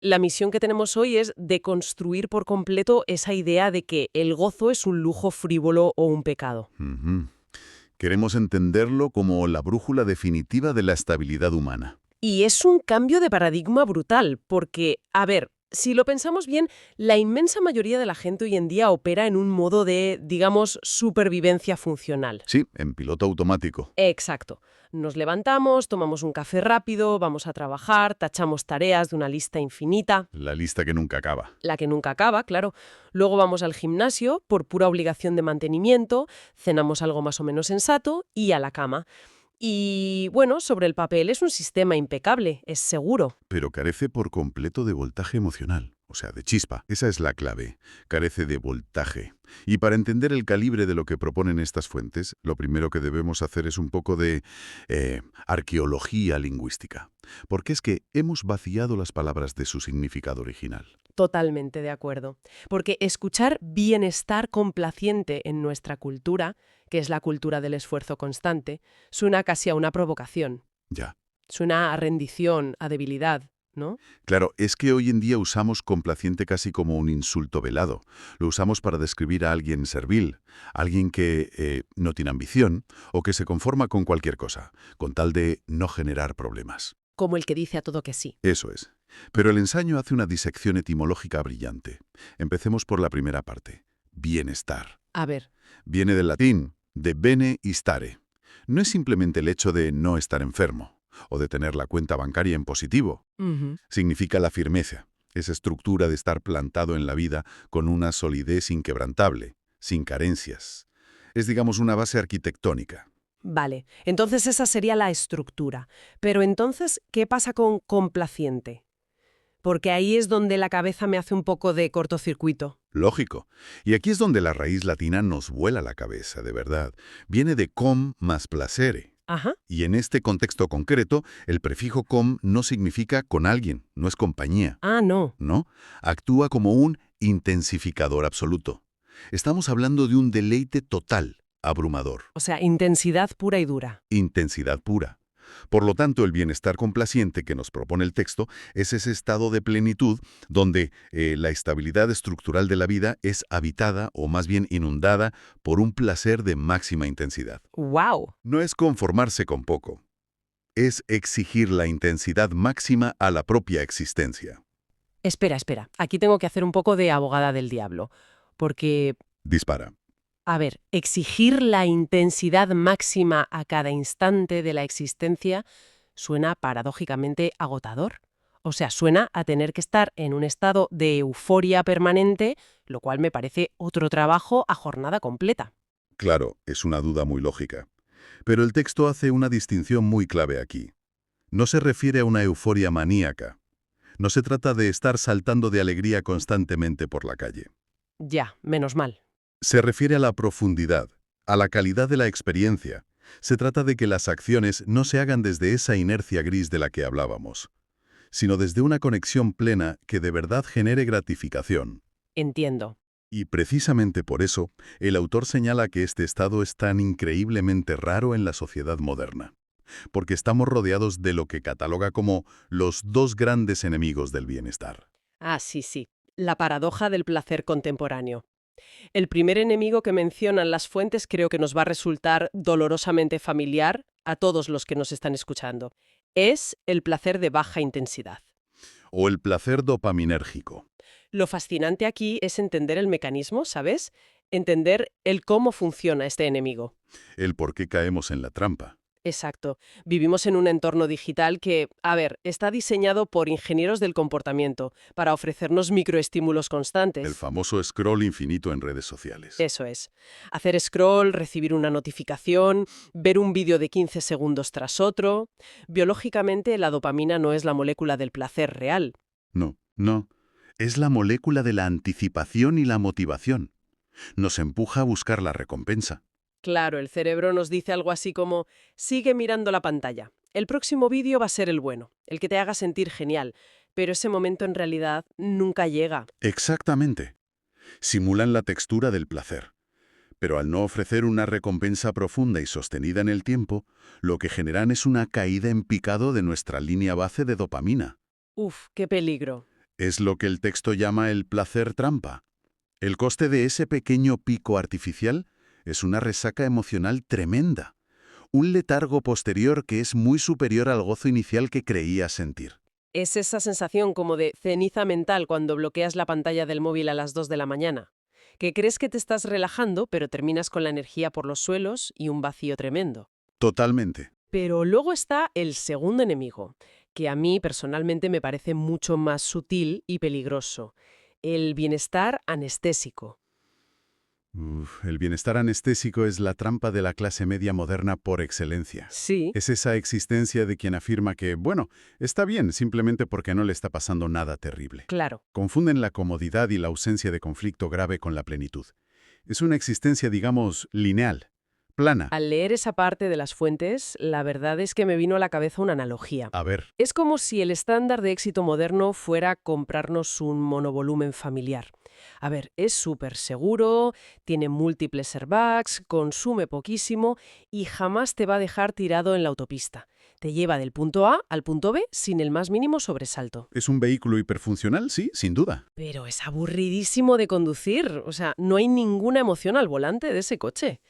La misión que tenemos hoy es deconstruir por completo esa idea de que el gozo es un lujo frívolo o un pecado. Ujú. Queremos entenderlo como la brújula definitiva de la estabilidad humana. Y es un cambio de paradigma brutal, porque, a ver, si lo pensamos bien, la inmensa mayoría de la gente hoy en día opera en un modo de, digamos, supervivencia funcional. Sí, en piloto automático. Exacto. Nos levantamos, tomamos un café rápido, vamos a trabajar, tachamos tareas de una lista infinita, La lista que nunca acaba. la que nunca acaba, claro. Luego vamos al gimnasio por pura obligación de mantenimiento, cenamos algo más o menos sensato y a la cama. Y bueno, sobre el papel es un sistema impecable, es seguro. Pero carece por completo de voltaje emocional, o sea, de chispa. Esa es la clave. Carece de voltaje. Y para entender el calibre de lo que proponen estas fuentes, lo primero que debemos hacer es un poco de arqueología lingüística. Porque es que hemos vaciado las palabras de su significado original. Totalmente de acuerdo. Porque escuchar bienestar complaciente en nuestra cultura, que es la cultura del esfuerzo constante, suena casi a una provocación. Ya. Suena a rendición, a debilidad, ¿no? Claro, es que hoy en día usamos complaciente casi como un insulto velado. Lo usamos para describir a alguien servil, alguien que no tiene ambición o que se conforma con cualquier cosa, con tal de no generar problemas. Como el que dice a todo que sí. Eso es. Pero el ensayo hace una disección etimológica brillante. Empecemos por la primera parte. Bienestar. A ver, Viene del latín, de bene istare. No es simplemente el hecho de no estar enfermo o de tener la cuenta bancaria en positivo. ujú, Significa la firmeza, esa estructura de estar plantado en la vida con una solidez inquebrantable, sin carencias. Es, digamos, una base arquitectónica. vale, entonces esa sería la estructura. Pero entonces, ¿qué pasa con complaciente? Porque ahí es donde la cabeza me hace un poco de cortocircuito. Lógico. Y aquí es donde la raíz latina nos vuela la cabeza, de verdad. Viene de com más placere. Ajá. Y en este contexto concreto, el prefijo com no significa con alguien, no es compañía, Ah, no. ¿no? Actúa como un intensificador absoluto. Estamos hablando de un deleite total, abrumador, O sea, intensidad pura y dura. intensidad pura. Por lo tanto, el bienestar complaciente que nos propone el texto es ese estado de plenitud donde la estabilidad estructural de la vida es habitada o más bien inundada por un placer de máxima intensidad. ¡Wow! No es conformarse con poco, es exigir la intensidad máxima a la propia existencia. Espera, espera. Aquí tengo que hacer un poco de abogada del diablo. Porque, Dispara. a ver, exigir la intensidad máxima a cada instante de la existencia suena paradójicamente agotador. O sea, suena a tener que estar en un estado de euforia permanente, lo cual me parece otro trabajo a jornada completa. Claro, es una duda muy lógica. Pero el texto hace una distinción muy clave aquí. No se refiere a una euforia maníaca. No se trata de estar saltando de alegría constantemente por la calle. Ya, menos mal. Se refiere a la profundidad, a la calidad de la experiencia. Se trata de que las acciones no se hagan desde esa inercia gris de la que hablábamos, sino desde una conexión plena que de verdad genere gratificación. Entiendo. Y precisamente por eso, el autor señala que este estado es tan increíblemente raro en la sociedad moderna, porque estamos rodeados de lo que cataloga como los dos grandes enemigos del bienestar. Ah, sí, sí. La paradoja del placer contemporáneo. El primer enemigo que mencionan las fuentes creo que nos va a resultar dolorosamente familiar a todos los que nos están escuchando. Es el placer de baja intensidad. O el placer dopaminérgico. Lo fascinante aquí es entender el mecanismo, ¿sabes? Entender el cómo funciona este enemigo. El por qué caemos en la trampa. Exacto. Vivimos en un entorno digital que, a ver, está diseñado por ingenieros del comportamiento para ofrecernos microestímulos El constantes. famoso scroll infinito en redes sociales. Eso es. Hacer scroll, recibir una notificación, ver un vídeo de 15 segundos tras otro. Biológicamente, la dopamina no es la molécula del placer real. No, no. Es la molécula de la anticipación y la motivación. Nos empuja a buscar la recompensa. Claro, el cerebro nos dice algo así como, sigue mirando la pantalla. El próximo vídeo va a ser el bueno, el que te haga sentir genial. Pero ese momento en realidad nunca llega. Exactamente. Simulan la textura del placer. Pero al no ofrecer una recompensa profunda y sostenida en el tiempo, lo que generan es una caída en picado de nuestra línea base de dopamina. Uf, qué peligro. Es lo que el texto llama el placer trampa. El coste de ese pequeño pico artificial es una resaca emocional tremenda, un letargo posterior que es muy superior al gozo inicial que creías sentir. Es esa sensación como de ceniza mental cuando bloqueas la pantalla del móvil a las 2 de la mañana, que crees que te estás relajando, pero terminas con la energía por los suelos y un vacío tremendo. Totalmente. Pero luego está el segundo enemigo, que a mí personalmente me parece mucho más sutil y peligroso, el bienestar anestésico. El bienestar anestésico es la trampa de la clase media moderna por excelencia. Sí, Es esa existencia de quien afirma que, bueno, está bien simplemente porque no le está pasando nada terrible. claro. Confunden la comodidad y la ausencia de conflicto grave con la plenitud. Es una existencia, digamos, lineal, plana. Al leer esa parte de las fuentes, la verdad es que me vino a la cabeza una analogía. A ver, Es como si el estándar de éxito moderno fuera comprarnos un monovolumen familiar. A ver, es súper seguro, tiene múltiples airbags, consume poquísimo y jamás te va a dejar tirado en la autopista. Te lleva del punto A al punto B sin el más mínimo sobresalto. ¿es un vehículo hiperfuncional? Sí, sin duda. Pero es aburridísimo de conducir, o sea, no hay ninguna emoción al volante de ese coche.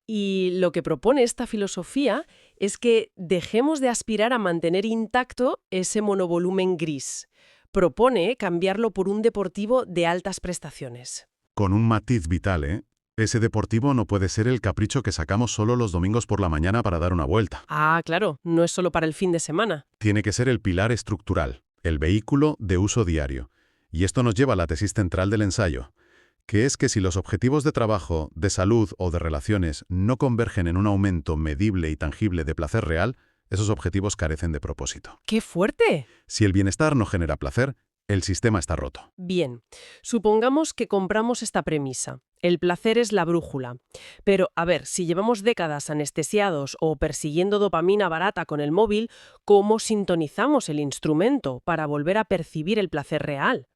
Y lo que propone esta filosofía es que dejemos de aspirar a mantener intacto ese monovolumen gris. Propone cambiarlo por un deportivo de altas prestaciones. Con un matiz vital, ¿eh? Ese deportivo no puede ser el capricho que sacamos solo los domingos por la mañana para dar una vuelta. Ah, claro, no es solo para el fin de semana. Tiene que ser el pilar estructural, el vehículo de uso diario. Y esto nos lleva a la tesis central del ensayo, que es que si los objetivos de trabajo, de salud o de relaciones no convergen en un aumento medible y tangible de placer real, esos objetivos carecen de propósito. ¡Qué fuerte! Si el bienestar no genera placer, el sistema está roto. Bien, supongamos que compramos esta premisa. El placer es la brújula. Pero, a ver, si llevamos décadas anestesiados o persiguiendo dopamina barata con el móvil, ¿cómo sintonizamos el instrumento para volver a percibir el placer real?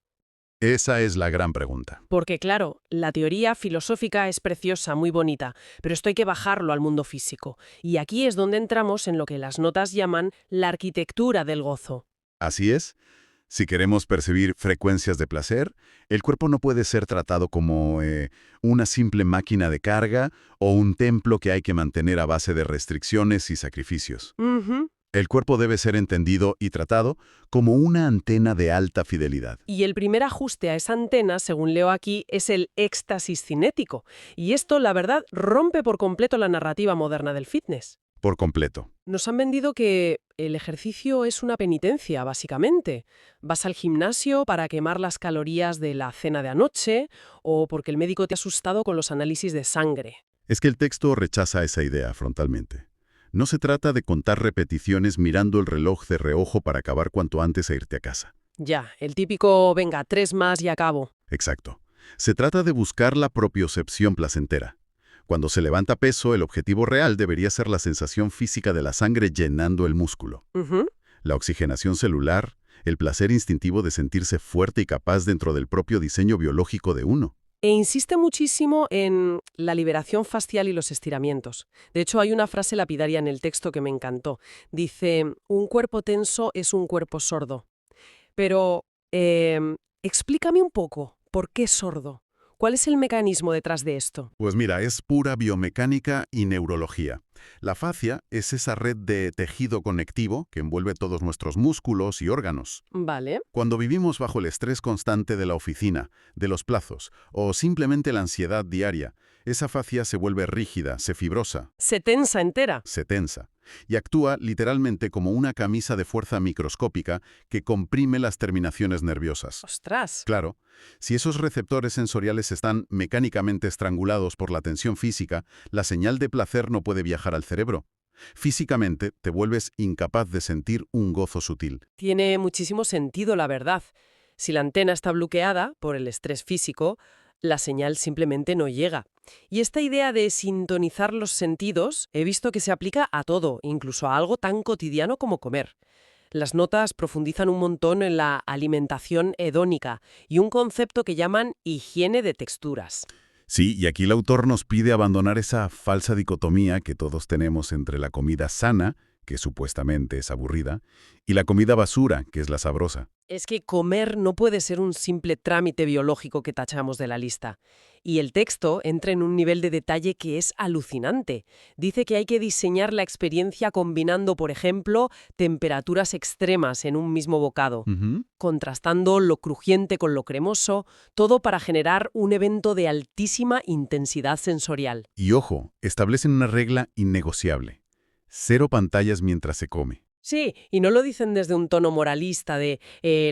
Esa es la gran pregunta. Porque, claro, la teoría filosófica es preciosa, muy bonita, pero esto hay que bajarlo al mundo físico. Y aquí es donde entramos en lo que las notas llaman la arquitectura del gozo. Así es. Si queremos percibir frecuencias de placer, el cuerpo no puede ser tratado como una simple máquina de carga o un templo que hay que mantener a base de restricciones y sacrificios. Ujú. El cuerpo debe ser entendido y tratado como una antena de alta fidelidad. Y el primer ajuste a esa antena, según leo aquí, es el éxtasis cinético. Y esto, la verdad, rompe por completo la narrativa moderna del fitness. Por completo. Nos han vendido que el ejercicio es una penitencia, básicamente. Vas al gimnasio para quemar las calorías de la cena de anoche o porque el médico te ha asustado con los análisis de sangre. Es que el texto rechaza esa idea frontalmente. No se trata de contar repeticiones mirando el reloj de reojo para acabar cuanto antes e irte a casa. Ya, el típico, venga, 3 más y acabo. Exacto. Se trata de buscar la propiocepción placentera. Cuando se levanta peso, el objetivo real debería ser la sensación física de la sangre llenando el músculo. Ujú. La oxigenación celular, el placer instintivo de sentirse fuerte y capaz dentro del propio diseño biológico de uno. E insiste muchísimo en la liberación facial y los estiramientos. De hecho, hay una frase lapidaria en el texto que me encantó. Dice, un cuerpo tenso es un cuerpo sordo. Pero, explícame un poco, ¿por qué sordo? ¿Cuál es el mecanismo detrás de esto? Pues mira, es pura biomecánica y neurología. La fascia es esa red de tejido conectivo que envuelve todos nuestros músculos y órganos. Vale. Cuando vivimos bajo el estrés constante de la oficina, de los plazos o simplemente la ansiedad diaria, esa fascia se vuelve rígida, se fibrosa, Se tensa entera. se tensa y actúa literalmente como una camisa de fuerza microscópica que comprime las terminaciones nerviosas. ¡Ostras! Claro, si esos receptores sensoriales están mecánicamente estrangulados por la tensión física, la señal de placer no puede viajar al cerebro. Físicamente te vuelves incapaz de sentir un gozo sutil. Tiene muchísimo sentido, la verdad. Si la antena está bloqueada por el estrés físico, la señal simplemente no llega. Y esta idea de sintonizar los sentidos he visto que se aplica a todo, incluso a algo tan cotidiano como comer. Las notas profundizan un montón en la alimentación hedónica y un concepto que llaman higiene de texturas. Sí, y aquí el autor nos pide abandonar esa falsa dicotomía que todos tenemos entre la comida sana, que supuestamente es aburrida, y la comida basura, que es la sabrosa. Es que comer no puede ser un simple trámite biológico que tachamos de la lista. Y el texto entra en un nivel de detalle que es alucinante. Dice que hay que diseñar la experiencia combinando, por ejemplo, temperaturas extremas en un mismo bocado, Ujú. contrastando lo crujiente con lo cremoso, todo para generar un evento de altísima intensidad sensorial. Y ojo, establecen una regla innegociable. 0 pantallas mientras se come. Sí, y no lo dicen desde un tono moralista de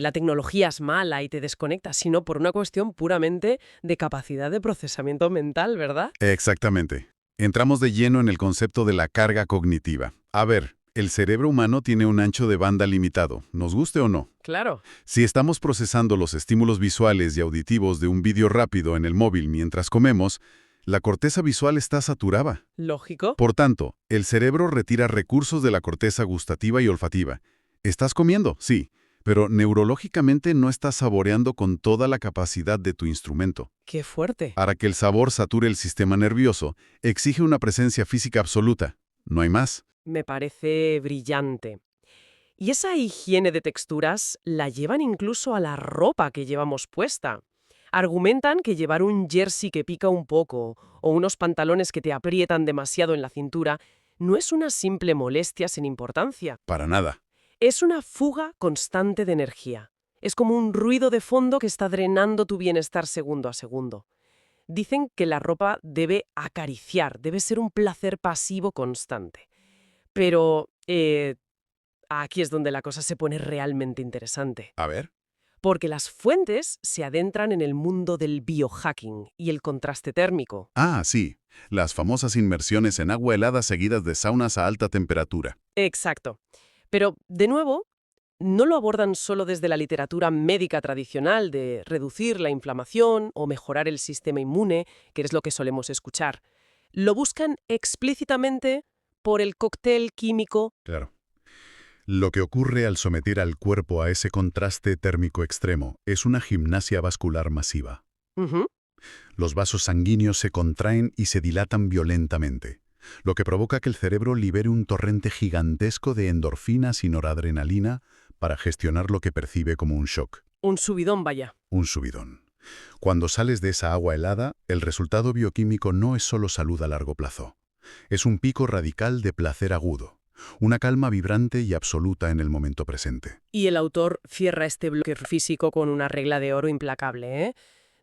la tecnología es mala y te desconecta, sino por una cuestión puramente de capacidad de procesamiento mental, ¿verdad? Exactamente. Entramos de lleno en el concepto de la carga cognitiva. A ver, el cerebro humano tiene un ancho de banda limitado, nos guste o no. Claro. Si estamos procesando los estímulos visuales y auditivos de un vídeo rápido en el móvil mientras comemos, la corteza visual está saturada. Lógico. Por tanto, el cerebro retira recursos de la corteza gustativa y olfativa. Estás comiendo, sí, pero neurológicamente no estás saboreando con toda la capacidad de tu instrumento. Qué fuerte. Para que el sabor sature el sistema nervioso, exige una presencia física absoluta. No hay más. Me parece brillante. Y esa higiene de texturas la llevan incluso a la ropa que llevamos puesta. Argumentan que llevar un jersey que pica un poco o unos pantalones que te aprietan demasiado en la cintura no es una simple molestia sin importancia. Para nada. Es una fuga constante de energía. Es como un ruido de fondo que está drenando tu bienestar segundo a segundo. Dicen que la ropa debe acariciar, debe ser un placer pasivo constante. Pero aquí es donde la cosa se pone realmente interesante. A ver. Porque las fuentes se adentran en el mundo del biohacking y el contraste térmico. Ah, sí. Las famosas inmersiones en agua helada seguidas de saunas a alta temperatura. Exacto. Pero, de nuevo, no lo abordan solo desde la literatura médica tradicional de reducir la inflamación o mejorar el sistema inmune, que es lo que solemos escuchar. Lo buscan explícitamente por el cóctel químico. Claro. Lo que ocurre al someter al cuerpo a ese contraste térmico extremo es una gimnasia vascular masiva. Ujú. Los vasos sanguíneos se contraen y se dilatan violentamente, lo que provoca que el cerebro libere un torrente gigantesco de endorfinas y noradrenalina para gestionar lo que percibe como un shock, Un subidón, vaya. un subidón. Cuando sales de esa agua helada, el resultado bioquímico no es solo salud a largo plazo. Es un pico radical de placer agudo, una calma vibrante y absoluta en el momento presente. Y el autor cierra este bloque físico con una regla de oro implacable, ¿eh?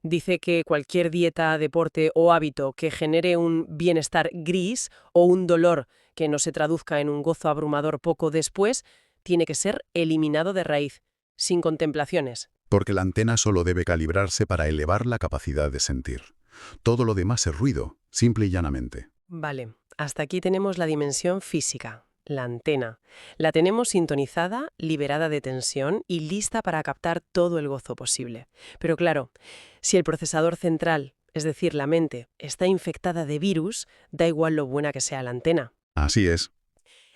Dice que cualquier dieta, deporte o hábito que genere un bienestar gris o un dolor que no se traduzca en un gozo abrumador poco después, tiene que ser eliminado de raíz, sin contemplaciones. Porque la antena solo debe calibrarse para elevar la capacidad de sentir. Todo lo demás es ruido, simple y llanamente. Vale, hasta aquí tenemos la dimensión física, la antena. La tenemos sintonizada, liberada de tensión y lista para captar todo el gozo posible. Pero claro, si el procesador central, es decir, la mente, está infectada de virus, da igual lo buena que sea la antena. Así es.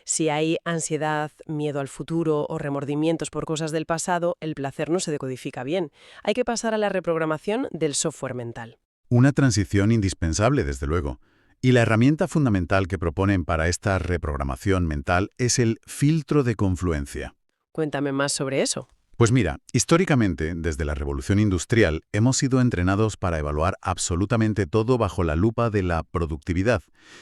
Si hay ansiedad, miedo al futuro o remordimientos por cosas del pasado, el placer no se decodifica bien. Hay que pasar a la reprogramación del software mental. Una transición indispensable, desde luego. Y la herramienta fundamental que proponen para esta reprogramación mental es el filtro de confluencia. Cuéntame más sobre eso. Pues mira, históricamente, desde la Revolución Industrial, hemos sido entrenados para evaluar absolutamente todo bajo la lupa de la productividad.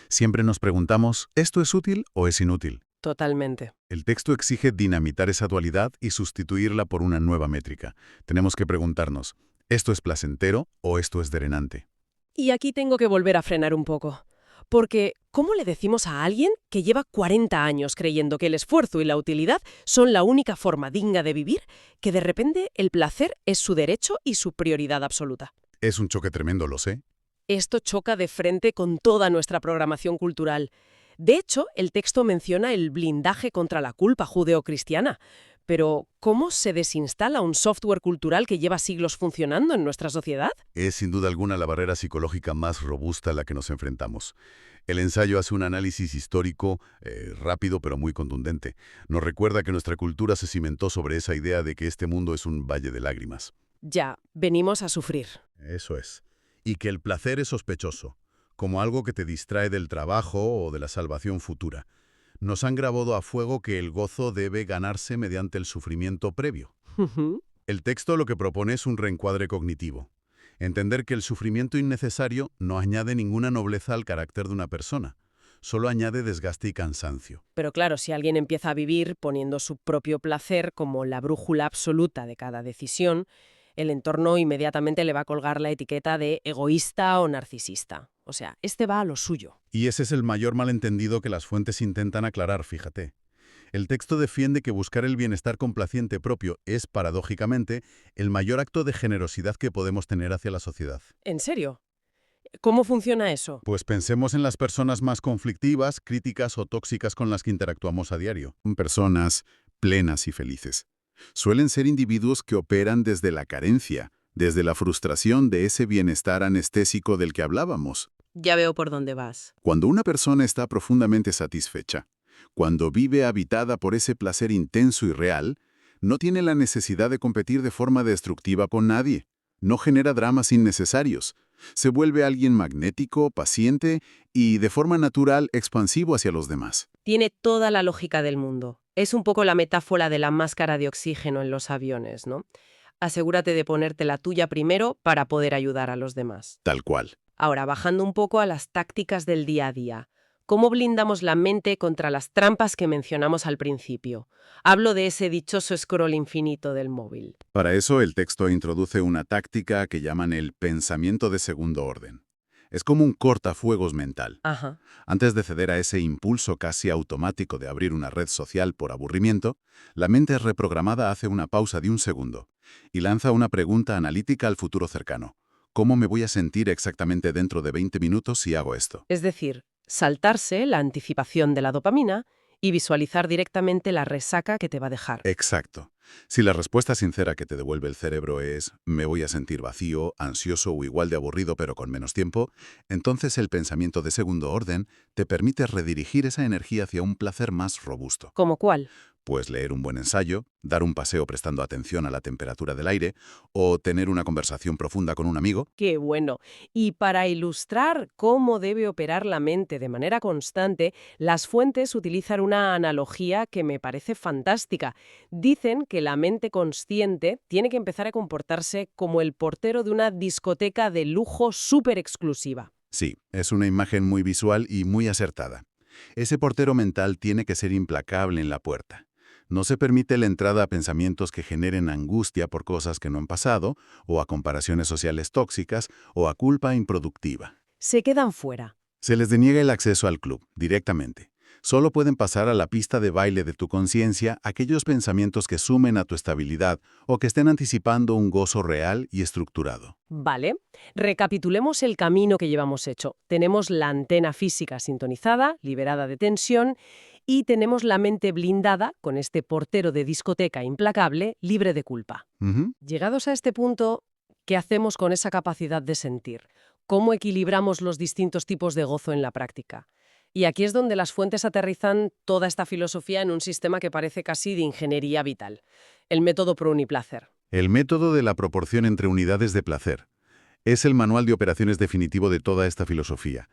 Siempre nos preguntamos, ¿esto es útil o es inútil? Totalmente. El texto exige dinamitar esa dualidad y sustituirla por una nueva métrica. Tenemos que preguntarnos, ¿esto es placentero o esto es drenante? Y aquí tengo que volver a frenar un poco. Porque, ¿cómo le decimos a alguien que lleva 40 años creyendo que el esfuerzo y la utilidad son la única forma digna de vivir, que de repente el placer es su derecho y su prioridad absoluta? Es un choque tremendo, lo sé. Esto choca de frente con toda nuestra programación cultural. De hecho, el texto menciona el blindaje contra la culpa judeocristiana. Pero, ¿cómo se desinstala un software cultural que lleva siglos funcionando en nuestra sociedad? Es sin duda alguna la barrera psicológica más robusta a la que nos enfrentamos. El ensayo hace un análisis histórico rápido pero muy contundente. Nos recuerda que nuestra cultura se cimentó sobre esa idea de que este mundo es un valle de lágrimas. Ya, venimos a sufrir. Eso es. Y que el placer es sospechoso, como algo que te distrae del trabajo o de la salvación futura. Nos han grabado a fuego que el gozo debe ganarse mediante el sufrimiento previo. Ujú. El texto lo que propone es un reencuadre cognitivo. Entender que el sufrimiento innecesario no añade ninguna nobleza al carácter de una persona, solo añade desgaste y cansancio. Pero claro, si alguien empieza a vivir poniendo su propio placer como la brújula absoluta de cada decisión, el entorno inmediatamente le va a colgar la etiqueta de egoísta o narcisista. O sea, este va a lo suyo. Y ese es el mayor malentendido que las fuentes intentan aclarar, fíjate. El texto defiende que buscar el bienestar complaciente propio es, paradójicamente, el mayor acto de generosidad que podemos tener hacia la sociedad. ¿En serio? ¿Cómo funciona eso? Pues pensemos en las personas más conflictivas, críticas o tóxicas con las que interactuamos a diario. Personas plenas y felices. Suelen ser individuos que operan desde la carencia, desde la frustración de ese bienestar anestésico del que hablábamos. Ya veo por dónde vas. Cuando una persona está profundamente satisfecha, cuando vive habitada por ese placer intenso y real, no tiene la necesidad de competir de forma destructiva con nadie. No genera dramas innecesarios. Se vuelve alguien magnético, paciente y, de forma natural, expansivo hacia los demás. Tiene toda la lógica del mundo. Es un poco la metáfora de la máscara de oxígeno en los aviones, ¿no? Asegúrate de ponerte la tuya primero para poder ayudar a los demás. Tal cual. Ahora, bajando un poco a las tácticas del día a día. ¿Cómo blindamos la mente contra las trampas que mencionamos al principio? Hablo de ese dichoso scroll infinito del móvil. Para eso, el texto introduce una táctica que llaman el pensamiento de segundo orden. Es como un cortafuegos mental. Ajá. Antes de ceder a ese impulso casi automático de abrir una red social por aburrimiento, la mente reprogramada hace una pausa de un segundo y lanza una pregunta analítica al futuro cercano. ¿Cómo me voy a sentir exactamente dentro de 20 minutos si hago esto? Es decir, saltarse la anticipación de la dopamina y visualizar directamente la resaca que te va a dejar. Exacto. Si la respuesta sincera que te devuelve el cerebro es «me voy a sentir vacío, ansioso o igual de aburrido pero con menos tiempo», entonces el pensamiento de segundo orden te permite redirigir esa energía hacia un placer más robusto. ¿Cómo cuál? Pues leer un buen ensayo, dar un paseo prestando atención a la temperatura del aire o tener una conversación profunda con un amigo. ¡Qué bueno! Y para ilustrar cómo debe operar la mente de manera constante, las fuentes utilizan una analogía que me parece fantástica. Dicen que la mente consciente tiene que empezar a comportarse como el portero de una discoteca de lujo súper exclusiva. Sí, es una imagen muy visual y muy acertada. Ese portero mental tiene que ser implacable en la puerta. No se permite la entrada a pensamientos que generen angustia por cosas que no han pasado, o a comparaciones sociales tóxicas, o a culpa improductiva. Se quedan fuera. Se les deniega el acceso al club, directamente. Solo pueden pasar a la pista de baile de tu conciencia aquellos pensamientos que sumen a tu estabilidad o que estén anticipando un gozo real y estructurado. Vale, recapitulemos el camino que llevamos hecho. Tenemos la antena física sintonizada, liberada de tensión, y tenemos la mente blindada con este portero de discoteca implacable, libre de culpa. Ujú. Llegados a este punto, ¿qué hacemos con esa capacidad de sentir? ¿Cómo equilibramos los distintos tipos de gozo en la práctica? Y aquí es donde las fuentes aterrizan toda esta filosofía en un sistema que parece casi de ingeniería vital, el método pro uniplacer. El método de la proporción entre unidades de placer es el manual de operaciones definitivo de toda esta filosofía,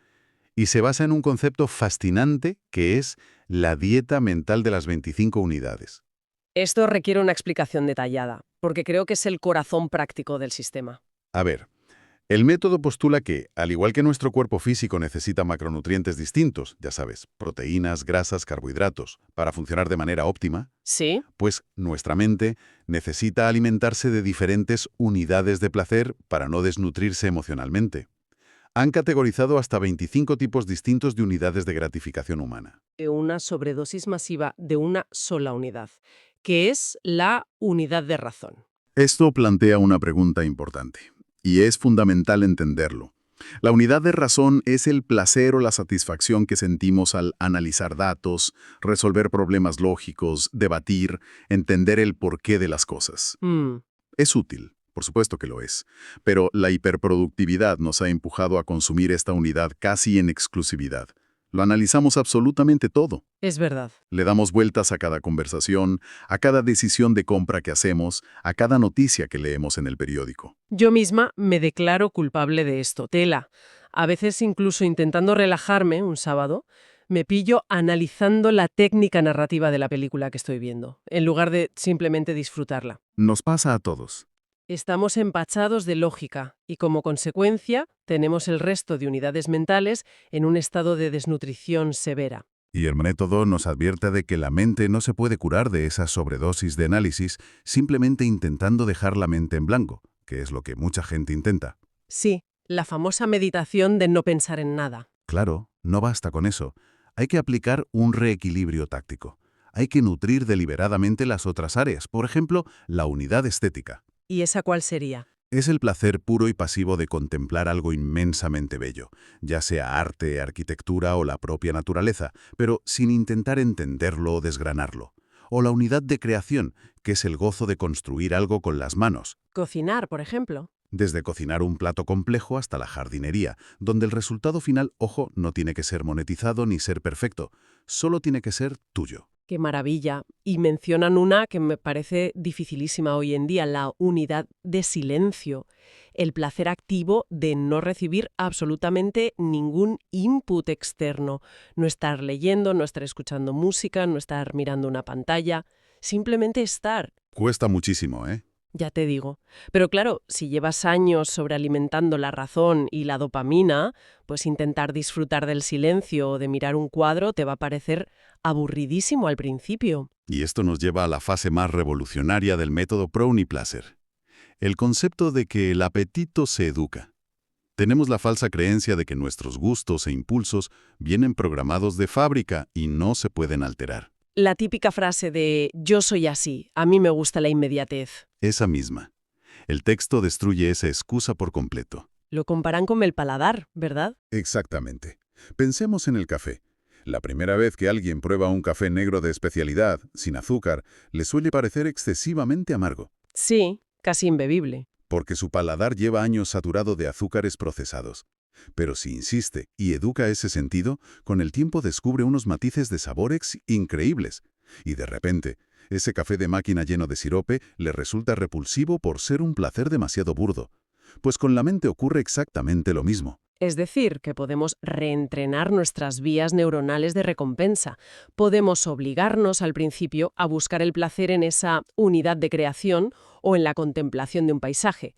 y se basa en un concepto fascinante que es la dieta mental de las 25 unidades. Esto requiere una explicación detallada, porque creo que es el corazón práctico del sistema. A ver, el método postula que, al igual que nuestro cuerpo físico necesita macronutrientes distintos, ya sabes, proteínas, grasas, carbohidratos, para funcionar de manera óptima, ¿Sí? pues nuestra mente necesita alimentarse de diferentes unidades de placer para no desnutrirse emocionalmente. Han categorizado hasta 25 tipos distintos de unidades de gratificación humana. Una sobredosis masiva de una sola unidad, que es la unidad de razón. Esto plantea una pregunta importante, y es fundamental entenderlo. La unidad de razón es el placer o la satisfacción que sentimos al analizar datos, resolver problemas lógicos, debatir, entender el porqué de las cosas. Es útil, por supuesto que lo es, pero la hiperproductividad nos ha empujado a consumir esta unidad casi en exclusividad. Lo analizamos absolutamente todo. Es verdad. Le damos vueltas a cada conversación, a cada decisión de compra que hacemos, a cada noticia que leemos en el periódico. Yo misma me declaro culpable de esto, tela. A veces incluso intentando relajarme un sábado, Me pillo analizando la técnica narrativa de la película que estoy viendo, en lugar de simplemente disfrutarla. Nos pasa a todos. Estamos empachados de lógica y, como consecuencia, tenemos el resto de unidades mentales en un estado de desnutrición severa. Y el método nos advierte de que la mente no se puede curar de esa sobredosis de análisis simplemente intentando dejar la mente en blanco, que es lo que mucha gente intenta. Sí, la famosa meditación de no pensar en nada. Claro, no basta con eso. Hay que aplicar un reequilibrio táctico. Hay que nutrir deliberadamente las otras áreas, por ejemplo, la unidad estética. ¿Y esa cuál sería? Es el placer puro y pasivo de contemplar algo inmensamente bello, ya sea arte, arquitectura o la propia naturaleza, pero sin intentar entenderlo o desgranarlo. O la unidad de creación, que es el gozo de construir algo con las manos, Cocinar, por ejemplo. desde cocinar un plato complejo hasta la jardinería, donde el resultado final, ojo, no tiene que ser monetizado ni ser perfecto, solo tiene que ser tuyo. ¡Qué maravilla! Y mencionan una que me parece dificilísima hoy en día, la unidad de silencio. El placer activo de no recibir absolutamente ningún input externo. No estar leyendo, no estar escuchando música, no estar mirando una pantalla. Simplemente estar. Cuesta muchísimo, ¿eh? Ya te digo. Pero claro, si llevas años sobrealimentando la razón y la dopamina, pues intentar disfrutar del silencio o de mirar un cuadro te va a parecer aburridísimo al principio. Y esto nos lleva a la fase más revolucionaria del método Brownie-Placer. El concepto de que el apetito se educa. Tenemos la falsa creencia de que nuestros gustos e impulsos vienen programados de fábrica y no se pueden alterar. La típica frase de yo soy así, a mí me gusta la inmediatez. Esa misma. El texto destruye esa excusa por completo. Lo comparan con el paladar, ¿verdad? Exactamente. Pensemos en el café. La primera vez que alguien prueba un café negro de especialidad, sin azúcar, le suele parecer excesivamente amargo, Sí, casi imbebible. porque su paladar lleva años saturado de azúcares procesados. Pero si insiste y educa ese sentido, con el tiempo descubre unos matices de sabores increíbles. Y de repente, ese café de máquina lleno de sirope le resulta repulsivo por ser un placer demasiado burdo. Pues con la mente ocurre exactamente lo mismo. Es decir, que podemos reentrenar nuestras vías neuronales de recompensa. Podemos obligarnos al principio a buscar el placer en esa unidad de creación o en la contemplación de un paisaje,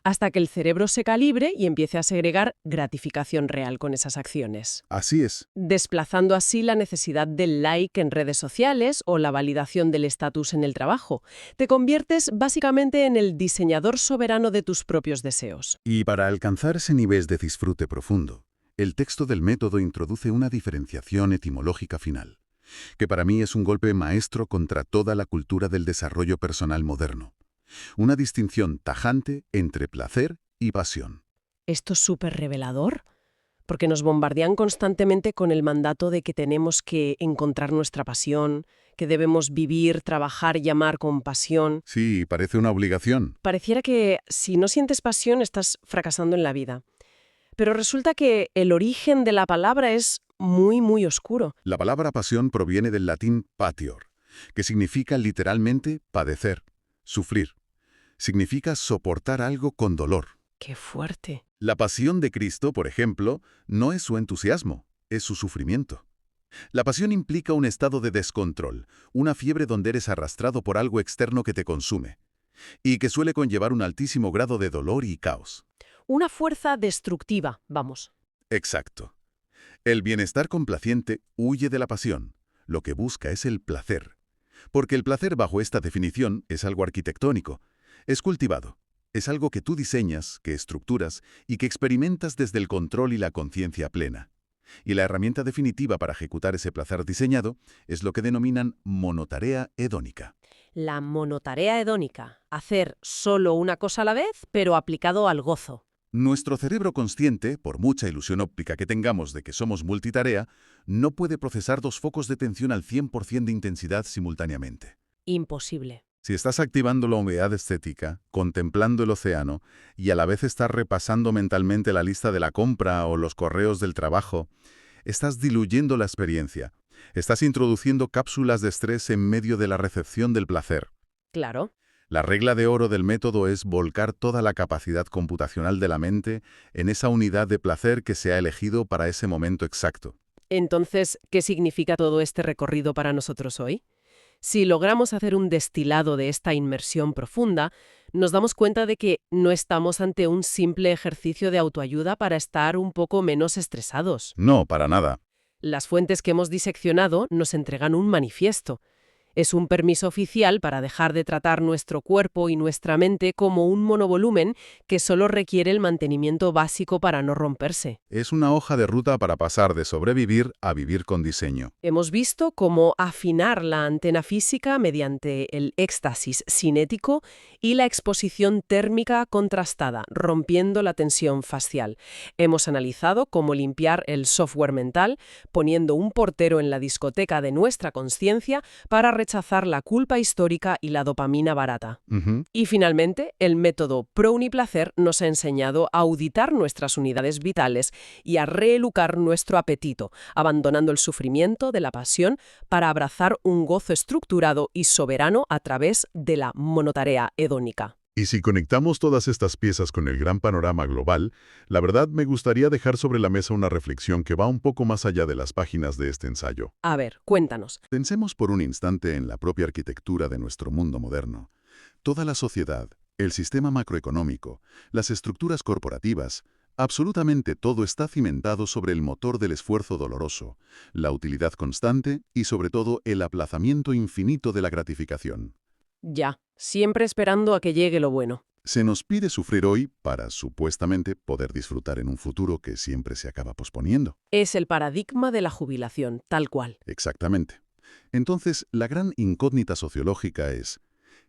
hasta que el cerebro se calibre y empiece a segregar gratificación real con esas acciones, Así es. desplazando así la necesidad del like en redes sociales o la validación del estatus en el trabajo. Te conviertes básicamente en el diseñador soberano de tus propios deseos. Y para alcanzar ese nivel de disfrute profundo, el texto del método introduce una diferenciación etimológica final, que para mí es un golpe maestro contra toda la cultura del desarrollo personal moderno. Una distinción tajante entre placer y pasión. Esto es súper revelador, porque nos bombardean constantemente con el mandato de que tenemos que encontrar nuestra pasión, que debemos vivir, trabajar y amar con pasión. Sí, parece una obligación. Pareciera que si no sientes pasión estás fracasando en la vida. Pero resulta que el origen de la palabra es muy, muy oscuro. La palabra pasión proviene del latín patior, que significa literalmente padecer, sufrir. Significa soportar algo con dolor. ¡Qué fuerte! La pasión de Cristo, por ejemplo, no es su entusiasmo, es su sufrimiento. La pasión implica un estado de descontrol, una fiebre donde eres arrastrado por algo externo que te consume, y que suele conllevar un altísimo grado de dolor y caos. Una fuerza destructiva, vamos. Exacto. El bienestar complaciente huye de la pasión. Lo que busca es el placer. Porque el placer, bajo esta definición, es algo arquitectónico. Es cultivado. Es algo que tú diseñas, que estructuras y que experimentas desde el control y la conciencia plena. Y la herramienta definitiva para ejecutar ese placer diseñado es lo que denominan monotarea hedónica. La monotarea hedónica. Hacer solo una cosa a la vez, pero aplicado al gozo. Nuestro cerebro consciente, por mucha ilusión óptica que tengamos de que somos multitarea, no puede procesar dos focos de atención al 100% de intensidad simultáneamente. Imposible. Si estás activando la humedad estética, contemplando el océano, y a la vez estás repasando mentalmente la lista de la compra o los correos del trabajo, estás diluyendo la experiencia. Estás introduciendo cápsulas de estrés en medio de la recepción del placer. Claro. La regla de oro del método es volcar toda la capacidad computacional de la mente en esa unidad de placer que se ha elegido para ese momento exacto. Entonces, ¿qué significa todo este recorrido para nosotros hoy? Si logramos hacer un destilado de esta inmersión profunda, nos damos cuenta de que no estamos ante un simple ejercicio de autoayuda para estar un poco menos estresados. No, para nada. Las fuentes que hemos diseccionado nos entregan un manifiesto. Es un permiso oficial para dejar de tratar nuestro cuerpo y nuestra mente como un monovolumen que solo requiere el mantenimiento básico para no romperse. Es una hoja de ruta para pasar de sobrevivir a vivir con diseño. Hemos visto cómo afinar la antena física mediante el éxtasis cinético y la exposición térmica contrastada, rompiendo la tensión facial. Hemos analizado cómo limpiar el software mental, poniendo un portero en la discoteca de nuestra consciencia para rechazar la culpa histórica y la dopamina barata. Ujú. Y finalmente, el método Pro-Uniplacer nos ha enseñado a auditar nuestras unidades vitales y a reeducar nuestro apetito, abandonando el sufrimiento de la pasión para abrazar un gozo estructurado y soberano a través de la monotarea hedónica. Y si conectamos todas estas piezas con el gran panorama global, la verdad me gustaría dejar sobre la mesa una reflexión que va un poco más allá de las páginas de este ensayo. A ver, cuéntanos. Pensemos por un instante en la propia arquitectura de nuestro mundo moderno. Toda la sociedad, el sistema macroeconómico, las estructuras corporativas, absolutamente todo está cimentado sobre el motor del esfuerzo doloroso, la utilidad constante y sobre todo el aplazamiento infinito de la gratificación. Ya, siempre esperando a que llegue lo bueno. Se nos pide sufrir hoy para, supuestamente, poder disfrutar en un futuro que siempre se acaba posponiendo. Es el paradigma de la jubilación, tal cual. Exactamente. Entonces, la gran incógnita sociológica es,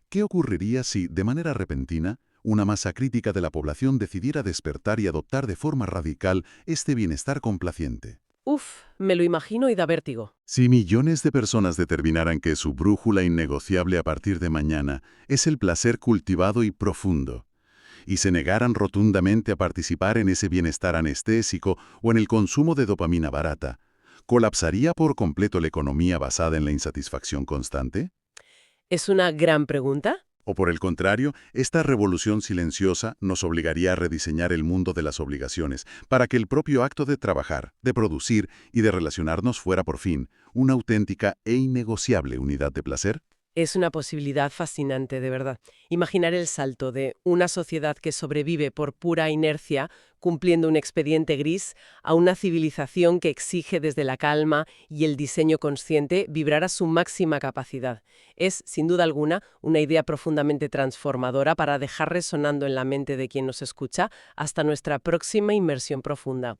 ¿qué ocurriría si, de manera repentina, una masa crítica de la población decidiera despertar y adoptar de forma radical este bienestar complaciente? Uf, me lo imagino y da vértigo. Si millones de personas determinaran que su brújula innegociable a partir de mañana es el placer cultivado y profundo, y se negaran rotundamente a participar en ese bienestar anestésico o en el consumo de dopamina barata, ¿colapsaría por completo la economía basada en la insatisfacción constante? Es una gran pregunta. O por el contrario, esta revolución silenciosa nos obligaría a rediseñar el mundo de las obligaciones para que el propio acto de trabajar, de producir y de relacionarnos fuera por fin una auténtica e innegociable unidad de placer. Es una posibilidad fascinante, de verdad. Imaginar el salto de una sociedad que sobrevive por pura inercia, cumpliendo un expediente gris, a una civilización que exige desde la calma y el diseño consciente vibrar a su máxima capacidad. Es, sin duda alguna, una idea profundamente transformadora para dejar resonando en la mente de quien nos escucha hasta nuestra próxima inmersión profunda.